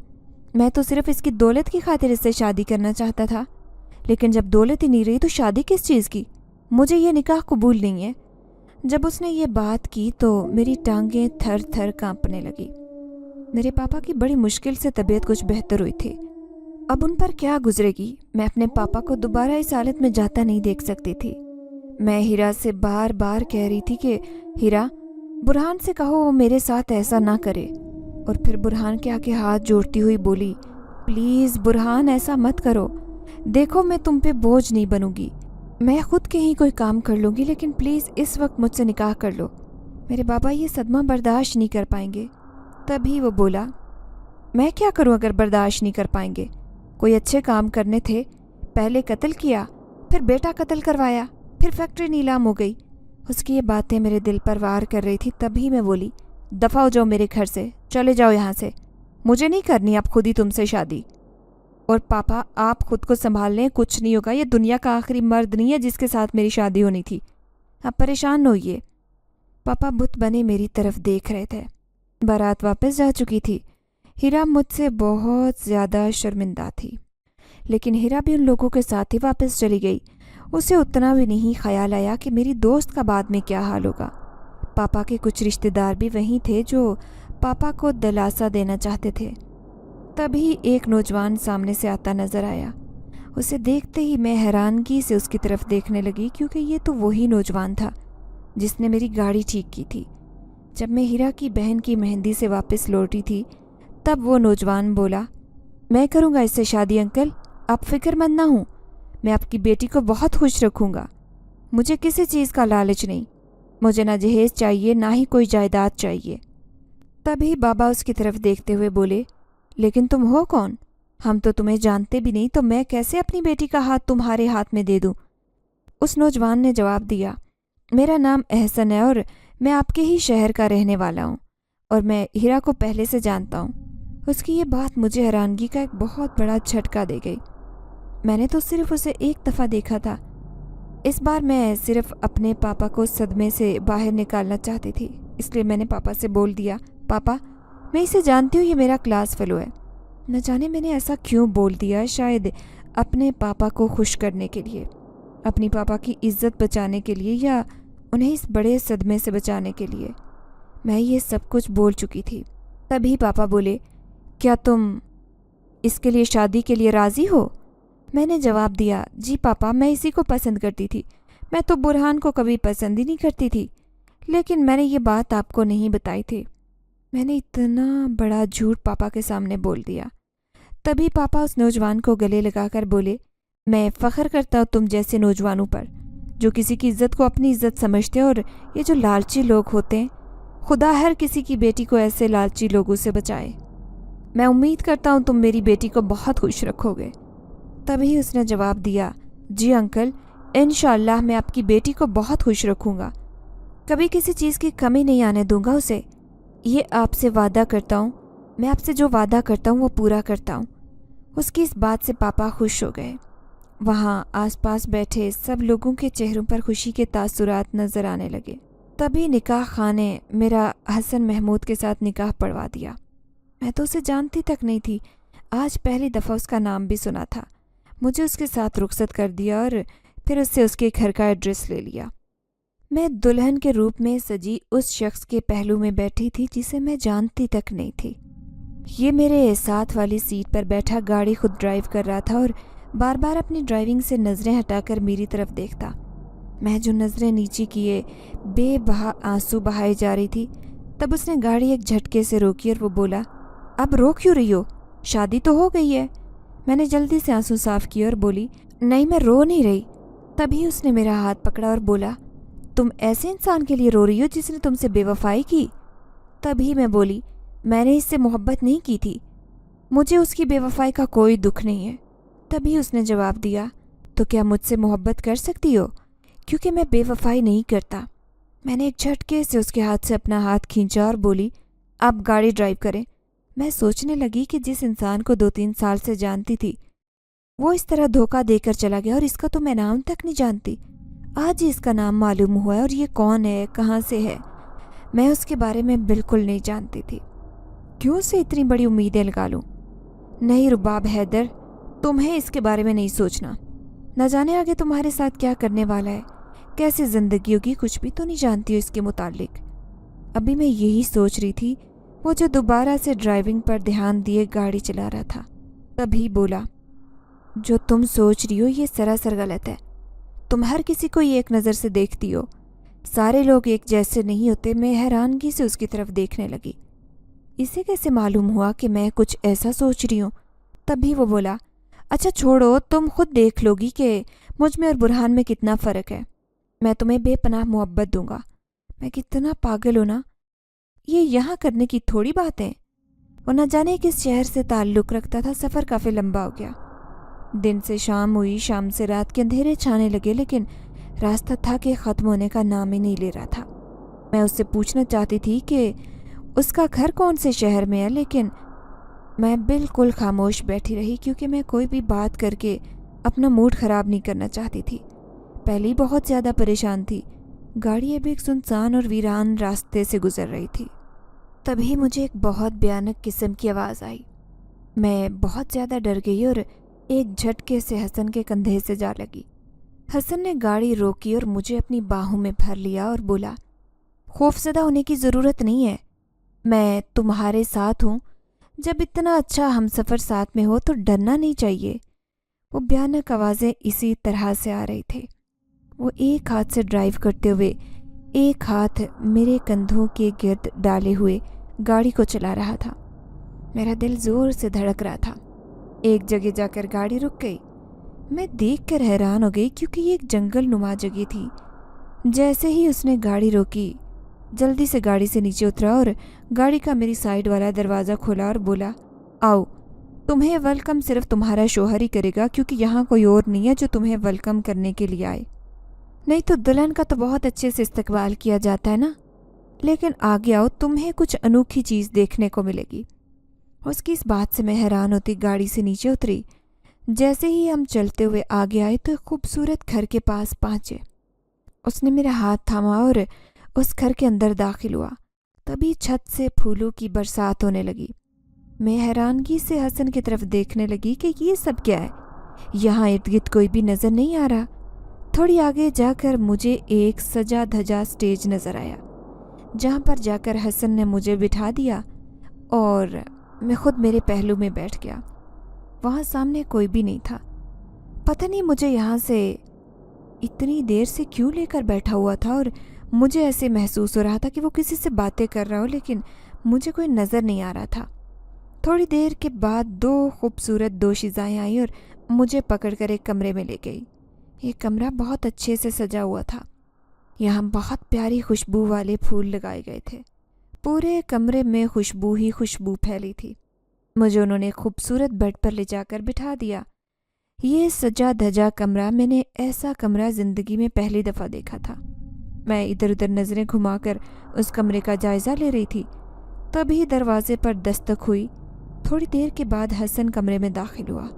मैं तो सिर्फ इसकी दौलत की खातिर इससे शादी करना चाहता था, लेकिन जब दौलत ही नहीं रही तो शादी किस चीज़ की? मुझे ये निकाह कबूल नहीं है। जब उसने ये बात की तो मेरी टांगें थर थर कांपने लगी। मेरे पापा की बड़ी मुश्किल से तबीयत कुछ बेहतर हुई थी। अब उन पर क्या गुजरेगी, मैं अपने पापा को दोबारा इस हालत में जाता नहीं देख सकती थी। मैं हीरा से बार बार कह रही थी कि हीरा, बुरहान से कहो वो मेरे साथ ऐसा ना करे। और फिर बुरहान के आगे हाथ जोड़ती हुई बोली, प्लीज़ बुरहान, ऐसा मत करो। देखो, मैं तुम पे बोझ नहीं बनूंगी, मैं खुद के ही कोई काम कर लूँगी, लेकिन प्लीज़ इस वक्त मुझसे निकाह कर लो। मेरे बाबा ये सदमा बर्दाश्त नहीं कर पाएंगे। तभी वो बोला, मैं क्या करूं अगर बर्दाश्त नहीं कर पाएंगे? कोई अच्छे काम करने थे, पहले कत्ल किया, फिर बेटा कत्ल करवाया, फिर फैक्ट्री नीलाम हो गई। उसकी ये बातें मेरे दिल पर वार कर रही थी। तभी मैं बोली, दफ़ा हो जाओ मेरे घर से, चले जाओ यहाँ से, मुझे नहीं करनी अब खुद ही तुमसे शादी। और पापा, आप खुद को संभाल लें, कुछ नहीं होगा। ये दुनिया का आखिरी मर्द नहीं है जिसके साथ मेरी शादी होनी थी। आप परेशान न होइए। पापा बुत बने मेरी तरफ देख रहे थे। बारात वापस जा चुकी थी। हीरा मुझसे बहुत ज़्यादा शर्मिंदा थी, लेकिन हीरा भी उन लोगों के साथ ही वापस चली गई। उसे उतना भी नहीं ख्याल आया कि मेरी दोस्त का बाद में क्या हाल होगा। पापा के कुछ रिश्तेदार भी वहीं थे जो पापा को दिलासा देना चाहते थे। तभी एक नौजवान सामने से आता नज़र आया। उसे देखते ही मैं हैरानगी से उसकी तरफ देखने लगी, क्योंकि ये तो वही नौजवान था जिसने मेरी गाड़ी ठीक की थी। जब मैं हीरा की बहन की मेहंदी से वापस लौटी थी, तब वो नौजवान बोला, मैं करूँगा इससे शादी अंकल, आप फिक्रमंद ना हूँ, मैं आपकी बेटी को बहुत खुश रखूँगा। मुझे किसी चीज़ का लालच नहीं, मुझे ना जहेज चाहिए ना ही कोई जायदाद चाहिए। तभी बाबा उसकी तरफ देखते हुए बोले, लेकिन तुम हो कौन? हम तो तुम्हें जानते भी नहीं, तो मैं कैसे अपनी बेटी का हाथ तुम्हारे हाथ में दे दूँ? उस नौजवान ने जवाब दिया, मेरा नाम एहसन है और मैं आपके ही शहर का रहने वाला हूँ, और मैं हीरा को पहले से जानता हूँ। उसकी ये बात मुझे हैरानगी का एक बहुत बड़ा झटका दे गई। मैंने तो सिर्फ उसे एक दफ़ा देखा था। इस बार मैं सिर्फ अपने पापा को सदमे से बाहर निकालना चाहती थी, इसलिए मैंने पापा से बोल दिया, पापा, मैं इसे जानती हूँ, ये मेरा क्लास फेलो है। न जाने मैंने ऐसा क्यों बोल दिया, शायद अपने पापा को खुश करने के लिए, अपनी पापा की इज्जत बचाने के लिए, या उन्हें इस बड़े सदमे से बचाने के लिए। मैं ये सब कुछ बोल चुकी थी। तभी पापा बोले, क्या तुम इसके लिए शादी के लिए राज़ी हो? मैंने जवाब दिया, जी पापा, मैं इसी को पसंद करती थी। मैं तो बुरहान को कभी पसंद ही नहीं करती थी, लेकिन मैंने ये बात आपको नहीं बताई थी। मैंने इतना बड़ा झूठ पापा के सामने बोल दिया। तभी पापा उस नौजवान को गले लगाकर बोले, मैं फ़ख्र करता हूँ तुम जैसे नौजवानों पर, जो किसी की इज़्ज़त को अपनी इज़्ज़त समझते हैं। और ये जो लालची लोग होते हैं, खुदा हर किसी की बेटी को ऐसे लालची लोगों से बचाए। मैं उम्मीद करता हूँ तुम मेरी बेटी को बहुत खुश रखोगे। तभी उसने जवाब दिया, जी अंकल, इंशाअल्लाह मैं आपकी बेटी को बहुत खुश रखूँगा, कभी किसी चीज़ की कमी नहीं आने दूंगा उसे। ये आपसे वादा करता हूँ, मैं आपसे जो वादा करता हूँ वो पूरा करता हूँ। उसकी इस बात से पापा खुश हो गए। वहाँ आसपास बैठे सब लोगों के चेहरों पर खुशी के तासुरात नज़र आने लगे। तभी निकाह खां ने मेरा हसन महमूद के साथ निकाह पढ़वा दिया। मैं तो उसे जानती तक नहीं थी, आज पहली दफ़ा उसका नाम भी सुना था। मुझे उसके साथ रुखसत कर दिया और फिर उससे उसके घर का एड्रेस ले लिया। मैं दुल्हन के रूप में सजी उस शख्स के पहलू में बैठी थी जिसे मैं जानती तक नहीं थी। ये मेरे साथ वाली सीट पर बैठा गाड़ी खुद ड्राइव कर रहा था और बार बार अपनी ड्राइविंग से नज़रें हटाकर मेरी तरफ देखता। मैं जो नज़रें नीचे किए बेबहा आंसू बहाए जा रही थी, तब उसने गाड़ी एक झटके से रोकी और वो बोला, अब रो क्यों रही हो, शादी तो हो गई है। मैंने जल्दी से आंसू साफ किए और बोली, नहीं मैं रो नहीं रही। तभी उसने मेरा हाथ पकड़ा और बोला, तुम ऐसे इंसान के लिए रो रही हो जिसने तुमसे बेवफाई की? तभी मैं बोली, मैंने इससे मोहब्बत नहीं की थी, मुझे उसकी बेवफाई का कोई दुख नहीं है। तभी उसने जवाब दिया, तो क्या मुझसे मोहब्बत कर सकती हो, क्योंकि मैं बेवफाई नहीं करता। मैंने एक झटके से उसके हाथ से अपना हाथ खींचा और बोली, आप गाड़ी ड्राइव करें। मैं सोचने लगी कि जिस इंसान को 2-3 साल से जानती थी, वो इस तरह धोखा देकर चला गया, और इसका तो मैं नाम तक नहीं जानती। आज ही इसका नाम मालूम हुआ है, और ये कौन है, कहाँ से है। मैं उसके बारे में बिल्कुल नहीं जानती थी। क्यों से इतनी बड़ी उम्मीदें लगा लूं? नहीं रुबाब हैदर, तुम्हें इसके बारे में नहीं सोचना। न जाने आगे तुम्हारे साथ क्या करने वाला है, कैसी जिंदगी होगी, कुछ भी तो नहीं जानती हो इसके मुतालिक। अभी मैं यही सोच रही थी, वो जो दोबारा से ड्राइविंग पर ध्यान दिए गाड़ी चला रहा था, तभी बोला, जो तुम सोच रही हो ये सरासर गलत है। तुम हर किसी को ये एक नज़र से देखती हो, सारे लोग एक जैसे नहीं होते। मैं हैरानगी से उसकी तरफ देखने लगी। इसे कैसे मालूम हुआ कि मैं कुछ ऐसा सोच रही हूँ? तभी वो बोला, अच्छा छोड़ो, तुम खुद देख लोगी कि मुझ में और बुरहान में कितना फ़र्क है। मैं तुम्हें बेपनाह मोहब्बत दूंगा। मैं कितना पागल हूँ ना, ये यहाँ करने की थोड़ी बात है। वो न जाने किस शहर से ताल्लुक़ रखता था। सफ़र काफ़ी लंबा हो गया। दिन से शाम हुई, शाम से रात के अंधेरे छाने लगे, लेकिन रास्ता था कि ख़त्म होने का नाम ही नहीं ले रहा था। मैं उससे पूछना चाहती थी कि उसका घर कौन से शहर में है, लेकिन मैं बिल्कुल खामोश बैठी रही, क्योंकि मैं कोई भी बात करके अपना मूड ख़राब नहीं करना चाहती थी। पहले ही बहुत ज़्यादा परेशान थी। गाड़ी अभी एक सुनसान और वीरान रास्ते से गुजर रही थी। तभी मुझे एक बहुत भयानक किस्म की आवाज़ आई। मैं बहुत ज़्यादा डर गई और एक झटके से हसन के कंधे से जा लगी। हसन ने गाड़ी रोकी और मुझे अपनी बाहों में भर लिया और बोला, खौफज़दा होने की ज़रूरत नहीं है, मैं तुम्हारे साथ हूँ। जब इतना अच्छा हमसफ़र साथ में हो तो डरना नहीं चाहिए। वो भयानक आवाज़ें इसी तरह से आ रही थी। वो एक हाथ से ड्राइव करते हुए, एक हाथ मेरे कंधों के गिर्द डाले हुए गाड़ी को चला रहा था। मेरा दिल ज़ोर से धड़क रहा था। एक जगह जाकर गाड़ी रुक गई। मैं देखकर हैरान हो गई, क्योंकि ये एक जंगल नुमा जगह थी। जैसे ही उसने गाड़ी रोकी, जल्दी से गाड़ी से नीचे उतरा और गाड़ी का मेरी साइड वाला दरवाज़ा खोला और बोला, आओ, तुम्हें वेलकम सिर्फ तुम्हारा शोहर ही करेगा, क्योंकि यहाँ कोई और नहीं है जो तुम्हें वेलकम करने के लिए आए। नहीं तो दुल्हन का तो बहुत अच्छे से इस्तकबाल किया जाता है ना, लेकिन आगे आओ, तुम्हें कुछ अनोखी चीज़ देखने को मिलेगी। उसकी इस बात से मैं हैरान होती गाड़ी से नीचे उतरी। जैसे ही हम चलते हुए आगे आए तो एक खूबसूरत घर के पास पहुँचे। उसने मेरा हाथ थामा और उस घर के अंदर दाखिल हुआ। तभी छत से फूलों की बरसात होने लगी। मैं हैरानगी से हसन की तरफ देखने लगी कि ये सब क्या है। यहाँ इर्द गिर्द कोई भी नज़र नहीं आ रहा। थोड़ी आगे जाकर मुझे एक सजा धजा स्टेज नज़र आया, जहाँ पर जाकर हसन ने मुझे बिठा दिया और मैं खुद मेरे पहलू में बैठ गया। वहाँ सामने कोई भी नहीं था। पता नहीं मुझे यहाँ से इतनी देर से क्यों लेकर बैठा हुआ था, और मुझे ऐसे महसूस हो रहा था कि वो किसी से बातें कर रहा हो, लेकिन मुझे कोई नज़र नहीं आ रहा था। थोड़ी देर के बाद दो खूबसूरत दोशीज़ाएँ आई और मुझे पकड़कर एक कमरे में ले गई। ये कमरा बहुत अच्छे से सजा हुआ था। यहाँ बहुत प्यारी खुशबू वाले फूल लगाए गए थे। पूरे कमरे में खुशबू ही खुशबू फैली थी। मुझे उन्होंने खूबसूरत बेड पर ले जाकर बिठा दिया। ये सजा धजा कमरा, मैंने ऐसा कमरा ज़िंदगी में पहली दफ़ा देखा था। मैं इधर उधर नज़रें घुमाकर उस कमरे का जायज़ा ले रही थी। तभी दरवाजे पर दस्तक हुई। थोड़ी देर के बाद हसन कमरे में दाखिल हुआ।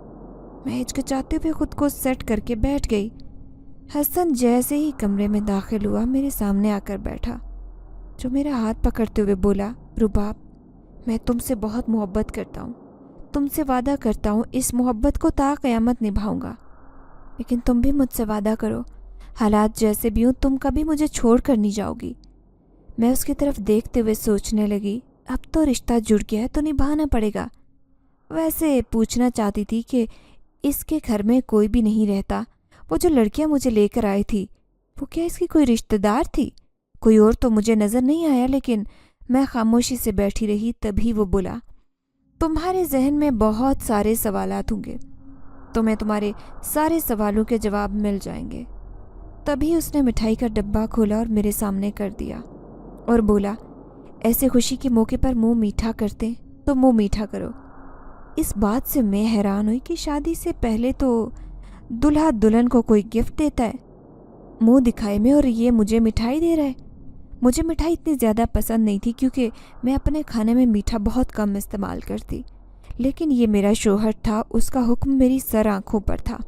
मैं हिचकिचाते हुए खुद को सेट करके बैठ गई। हसन जैसे ही कमरे में दाखिल हुआ, मेरे सामने आकर बैठा, जो मेरा हाथ पकड़ते हुए बोला, रुबाब, मैं तुमसे बहुत मोहब्बत करता हूँ। तुमसे वादा करता हूँ इस मोहब्बत को ता क़यामत निभाऊंगा। लेकिन तुम भी मुझसे वादा करो, हालात जैसे भी हों, तुम कभी मुझे छोड़ कर नहीं जाओगी। मैं उसकी तरफ देखते हुए सोचने लगी, अब तो रिश्ता जुड़ गया है तो निभाना पड़ेगा। वैसे पूछना चाहती थी कि इसके घर में कोई भी नहीं रहता। वो जो लड़कियां मुझे लेकर आई थी, वो क्या इसकी कोई रिश्तेदार थी? कोई और तो मुझे नज़र नहीं आया, लेकिन मैं खामोशी से बैठी रही। तभी वो बोला, तुम्हारे जहन में बहुत सारे सवालात होंगे, तुम्हें तुम्हारे सारे सवालों के जवाब मिल जाएंगे। तभी उसने मिठाई का डब्बा खोला और मेरे सामने कर दिया और बोला, ऐसे खुशी के मौके पर मुंह मीठा करते तो मुंह मीठा करो। इस बात से मैं हैरान हुई कि शादी से पहले तो दुल्हा दुल्हन को कोई गिफ्ट देता है मुंह दिखाए में, और ये मुझे मिठाई दे रहा है। मुझे मिठाई इतनी ज़्यादा पसंद नहीं थी, क्योंकि मैं अपने खाने में मीठा बहुत कम इस्तेमाल करती। लेकिन ये मेरा शौहर था, उसका हुक्म मेरी सर आँखों पर था।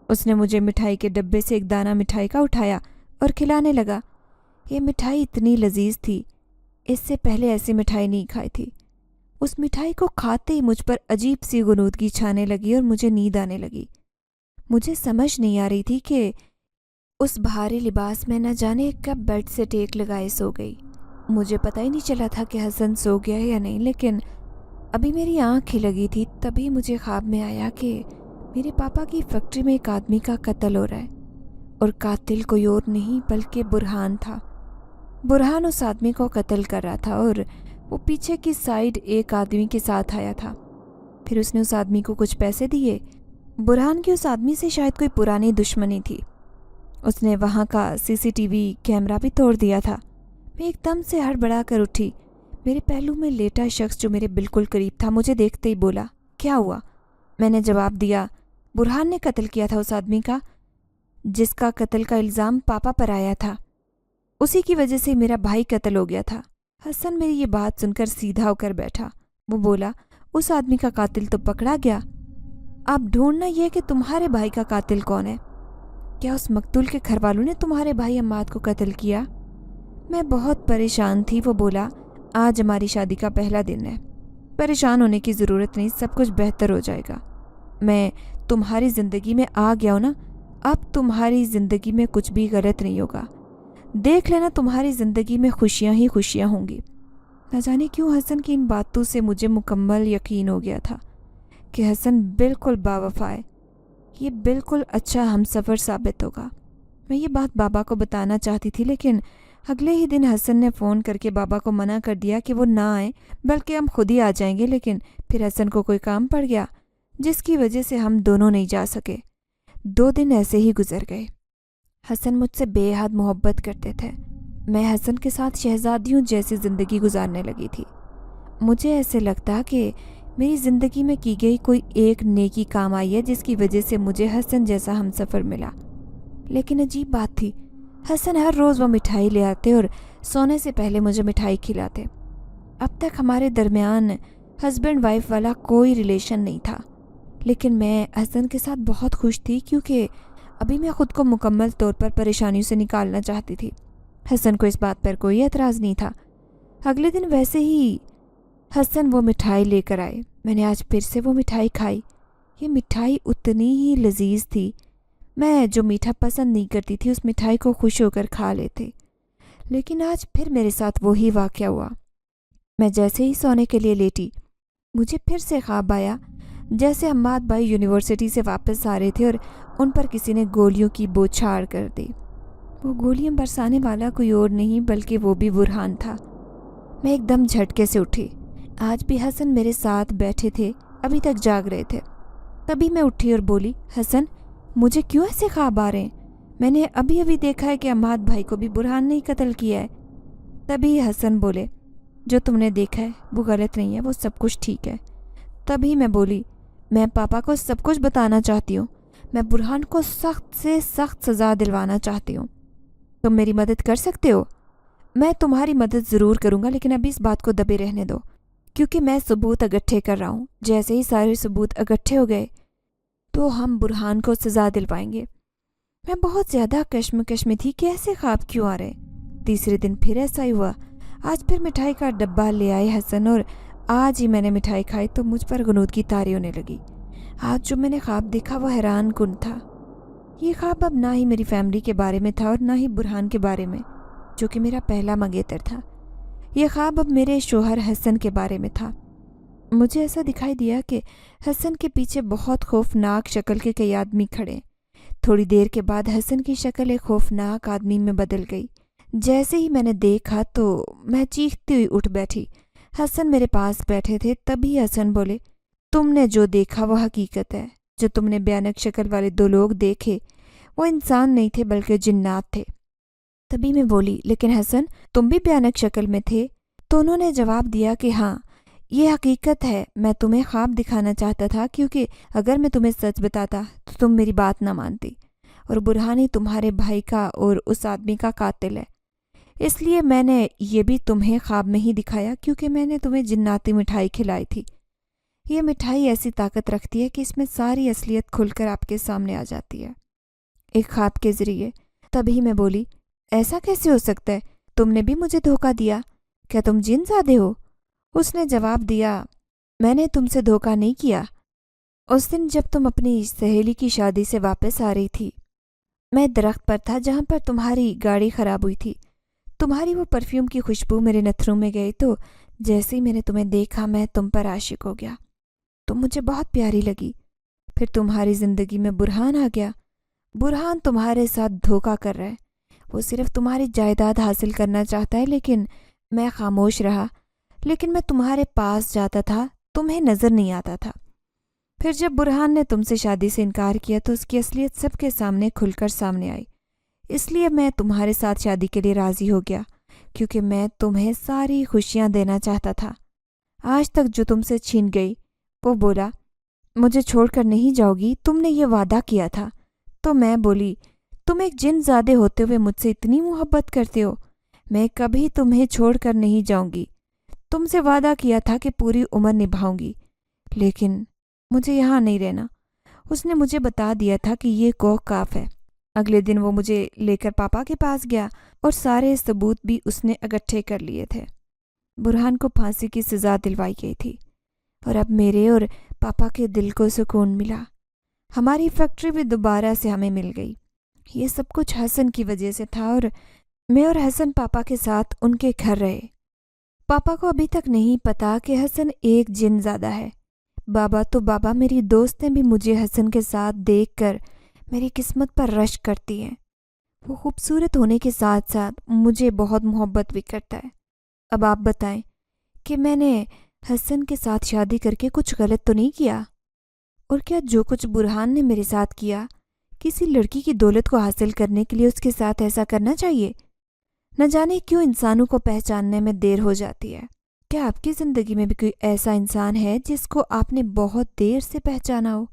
उसने मुझे मिठाई के डब्बे से एक दाना मिठाई का उठाया और खिलाने लगा। ये मिठाई इतनी लजीज थी اس سے پہلے ایسی مٹھائی نہیں کھائی تھی۔ اس مٹھائی کو کھاتے ہی مجھ پر عجیب سی غنودگی چھانے لگی اور مجھے نیند آنے لگی۔ مجھے سمجھ نہیں آ رہی تھی کہ اس بھاری لباس میں نہ جانے کب بیڈ سے ٹیک لگائے سو گئی۔ مجھے پتہ ہی نہیں چلا تھا کہ حسن سو گیا ہے یا نہیں، لیکن ابھی میری آنکھ ہی لگی تھی تبھی مجھے خواب میں آیا کہ میرے پاپا کی فیکٹری میں ایک آدمی کا قتل ہو رہا ہے، اور قاتل کوئی اور نہیں بلکہ برہان تھا۔ برہان اس آدمی کو قتل کر رہا تھا اور وہ پیچھے کی سائیڈ ایک آدمی کے ساتھ آیا تھا۔ پھر اس نے اس آدمی کو کچھ پیسے دیے۔ برہان کی اس آدمی سے شاید کوئی پرانی دشمنی تھی۔ اس نے وہاں کا CCTV کیمرہ بھی توڑ دیا تھا۔ میں ایک دم سے ہڑبڑا کر اٹھی۔ میرے پہلو میں لیٹا شخص جو میرے بالکل قریب تھا مجھے دیکھتے ہی بولا، کیا ہوا؟ میں نے جواب دیا، برہان نے قتل کیا تھا اس آدمی کا جس کا قتل کا الزام پاپا پر آیا تھا۔ اسی کی وجہ سے میرا بھائی قتل ہو گیا تھا۔ حسن میری یہ بات سن کر سیدھا ہو کر بیٹھا۔ وہ بولا، اس آدمی کا قاتل تو پکڑا گیا، اب ڈھونڈنا یہ کہ تمہارے بھائی کا قاتل کون ہے۔ کیا اس مقتول کے گھر والوں نے تمہارے بھائی عماد کو قتل کیا؟ میں بہت پریشان تھی۔ وہ بولا، آج ہماری شادی کا پہلا دن ہے، پریشان ہونے کی ضرورت نہیں، سب کچھ بہتر ہو جائے گا۔ میں تمہاری زندگی میں آ گیا ہوں نا، اب تمہاری زندگی میں کچھ بھی غلط نہیں ہوگا، دیکھ لینا تمہاری زندگی میں خوشیاں ہی خوشیاں ہوں گی۔ نہ جانے کیوں حسن کی ان باتوں سے مجھے مکمل یقین ہو گیا تھا کہ حسن بالکل باوفا ہے، یہ بالکل اچھا ہم سفر ثابت ہوگا۔ میں یہ بات بابا کو بتانا چاہتی تھی، لیکن اگلے ہی دن حسن نے فون کر کے بابا کو منع کر دیا کہ وہ نہ آئیں بلکہ ہم خود ہی آ جائیں گے، لیکن پھر حسن کو کوئی کام پڑ گیا جس کی وجہ سے ہم دونوں نہیں جا سکے۔ 2 دن ایسے ہی گزر گئے۔ حسن مجھ سے بے حد محبت کرتے تھے۔ میں حسن کے ساتھ شہزادیوں جیسی زندگی گزارنے لگی تھی۔ مجھے ایسے لگتا کہ میری زندگی میں کی گئی کوئی ایک نیکی کام آئی ہے جس کی وجہ سے مجھے حسن جیسا ہم سفر ملا۔ لیکن عجیب بات تھی، حسن ہر روز وہ مٹھائی لے آتے اور سونے سے پہلے مجھے مٹھائی کھلاتے۔ اب تک ہمارے درمیان ہسبینڈ وائف والا کوئی ریلیشن نہیں تھا، لیکن میں حسن کے ساتھ بہت خوش تھی کیونکہ ابھی میں خود کو مکمل طور پر پریشانیوں سے نکالنا چاہتی تھی۔ حسن کو اس بات پر کوئی اعتراض نہیں تھا۔ اگلے دن ویسے ہی حسن وہ مٹھائی لے کر آئے۔ میں نے آج پھر سے وہ مٹھائی کھائی۔ یہ مٹھائی اتنی ہی لذیذ تھی، میں جو میٹھا پسند نہیں کرتی تھی اس مٹھائی کو خوش ہو کر کھا لیتے۔ لیکن آج پھر میرے ساتھ وہی واقعہ ہوا۔ میں جیسے ہی سونے کے لیے لیٹی، مجھے پھر سے خواب آیا جیسے عماد بھائی یونیورسٹی سے واپس آ رہے تھے اور ان پر کسی نے گولیوں کی بوچھاڑ کر دی۔ وہ گولیاں برسانے والا کوئی اور نہیں بلکہ وہ بھی برہان تھا۔ میں ایک دم جھٹکے سے اٹھی۔ آج بھی حسن میرے ساتھ بیٹھے تھے، ابھی تک جاگ رہے تھے۔ تبھی میں اٹھی اور بولی، حسن مجھے کیوں ایسے خواب آ رہے ہیں؟ میں نے ابھی دیکھا ہے کہ عماد بھائی کو بھی برہان نے قتل کیا ہے۔ تبھی حسن بولے، جو تم نے دیکھا ہے وہ غلط نہیں ہے، وہ سب کچھ ٹھیک ہے۔ تبھی میں بولی، میں پاپا کو سب کچھ بتانا چاہتی ہوں، میں برہان کو سخت سے سخت سزا دلوانا چاہتی ہوں، تم میری مدد کر سکتے ہو؟ میں تمہاری مدد ضرور کروں گا، لیکن ابھی اس بات کو دبے رہنے دو، کیونکہ میں ثبوت اکٹھے کر رہا ہوں۔ جیسے ہی سارے ثبوت اکٹھے ہو گئے تو ہم برہان کو سزا دلوائیں گے۔ میں بہت زیادہ کشمکش میں تھی کہ ایسے خواب کیوں آ رہے۔ تیسرے دن پھر ایسا ہی ہوا۔ آج پھر مٹھائی کا ڈبہ لے آئے حسن، اور آج ہی میں نے مٹھائی کھائی تو مجھ پر غنودگی طاری ہونے لگی۔ آج جو میں نے خواب دیکھا وہ حیران کن تھا۔ یہ خواب اب نہ ہی میری فیملی کے بارے میں تھا اور نہ ہی برہان کے بارے میں جو کہ میرا پہلا منگیتر تھا۔ یہ خواب اب میرے شوہر حسن کے بارے میں تھا۔ مجھے ایسا دکھائی دیا کہ حسن کے پیچھے بہت خوفناک شکل کے کئی آدمی کھڑے۔ تھوڑی دیر کے بعد حسن کی شکل ایک خوفناک آدمی میں بدل گئی۔ جیسے ہی میں نے دیکھا تو میں چیختی ہوئی اٹھ بیٹھی۔ حسن میرے پاس بیٹھے تھے۔ تبھی حسن بولے، تم نے جو دیکھا وہ حقیقت ہے۔ جو تم نے بھیانک شکل والے 2 لوگ دیکھے وہ انسان نہیں تھے بلکہ جنات تھے۔ تبھی میں بولی، لیکن حسن تم بھی بھیانک شکل میں تھے؟ تو انہوں نے جواب دیا کہ ہاں یہ حقیقت ہے، میں تمہیں خواب دکھانا چاہتا تھا کیونکہ اگر میں تمہیں سچ بتاتا تو تم میری بات نہ مانتی، اور برہان ہی تمہارے بھائی کا اور اس آدمی کا قاتل ہے۔ اس لیے میں نے یہ بھی تمہیں خواب میں ہی دکھایا کیونکہ میں نے تمہیں جناتی مٹھائی کھلائی تھی۔ یہ مٹھائی ایسی طاقت رکھتی ہے کہ اس میں ساری اصلیت کھل کر آپ کے سامنے آ جاتی ہے ایک خواب کے ذریعے۔ تبھی میں بولی، ایسا کیسے ہو سکتا ہے؟ تم نے بھی مجھے دھوکہ دیا۔ کیا تم جن زادے ہو؟ اس نے جواب دیا، میں نے تم سے دھوکہ نہیں کیا۔ اس دن جب تم اپنی سہیلی کی شادی سے واپس آ رہی تھی، میں درخت پر تھا جہاں پر تمہاری گاڑی خراب ہوئی تھی۔ تمہاری وہ پرفیوم کی خوشبو میرے نتھروں میں گئی تو جیسے ہی میں نے تمہیں دیکھا میں تم پر عاشق ہو گیا۔ تم مجھے بہت پیاری لگی۔ پھر تمہاری زندگی میں برہان آ گیا۔ برہان تمہارے ساتھ دھوکہ کر رہا ہے۔ وہ صرف تمہاری جائیداد حاصل کرنا چاہتا ہے، لیکن میں خاموش رہا۔ لیکن میں تمہارے پاس جاتا تھا، تمہیں نظر نہیں آتا تھا۔ پھر جب برہان نے تم سے شادی سے انکار کیا تو اس کی اصلیت سب کے سامنے کھل کر سامنے آئی۔ اس لیے میں تمہارے ساتھ شادی کے لیے راضی ہو گیا، کیونکہ میں تمہیں ساری خوشیاں دینا چاہتا تھا۔ آج تک جو تم سے چھین گئی۔ وہ بولا، مجھے چھوڑ کر نہیں جاؤ گی، تم نے یہ وعدہ کیا تھا۔ تو میں بولی، تم ایک جن زادے ہوتے ہوئے مجھ سے اتنی محبت کرتے ہو، میں کبھی تمہیں چھوڑ کر نہیں جاؤں گی۔ تم سے وعدہ کیا تھا کہ پوری عمر نبھاؤں گی، لیکن مجھے یہاں نہیں رہنا۔ اس نے مجھے بتا دیا تھا کہ یہ کوہ کاف ہے۔ اگلے دن وہ مجھے لے کر پاپا کے پاس گیا اور سارے ثبوت بھی اس نے اکٹھے کر لیے تھے۔ برہان کو پھانسی کی سزا دلوائی گئی تھی اور اب میرے اور پاپا کے دل کو سکون ملا۔ ہماری فیکٹری بھی دوبارہ سے ہمیں مل گئی۔ یہ سب کچھ حسن کی وجہ سے تھا اور میں اور حسن پاپا کے ساتھ ان کے گھر رہے۔ پاپا کو ابھی تک نہیں پتا کہ حسن ایک جن زادہ ہے۔ بابا میری دوست نے بھی مجھے حسن کے ساتھ دیکھ کر میری قسمت پر رشک کرتی ہیں۔ وہ خوبصورت ہونے کے ساتھ ساتھ مجھے بہت محبت بھی کرتا ہے۔ اب آپ بتائیں کہ میں نے حسن کے ساتھ شادی کر کے کچھ غلط تو نہیں کیا؟ اور کیا جو کچھ برہان نے میرے ساتھ کیا، کسی لڑکی کی دولت کو حاصل کرنے کے لیے اس کے ساتھ ایسا کرنا چاہیے؟ نہ جانے کیوں انسانوں کو پہچاننے میں دیر ہو جاتی ہے۔ کیا آپ کی زندگی میں بھی کوئی ایسا انسان ہے جس کو آپ نے بہت دیر سے پہچانا ہو؟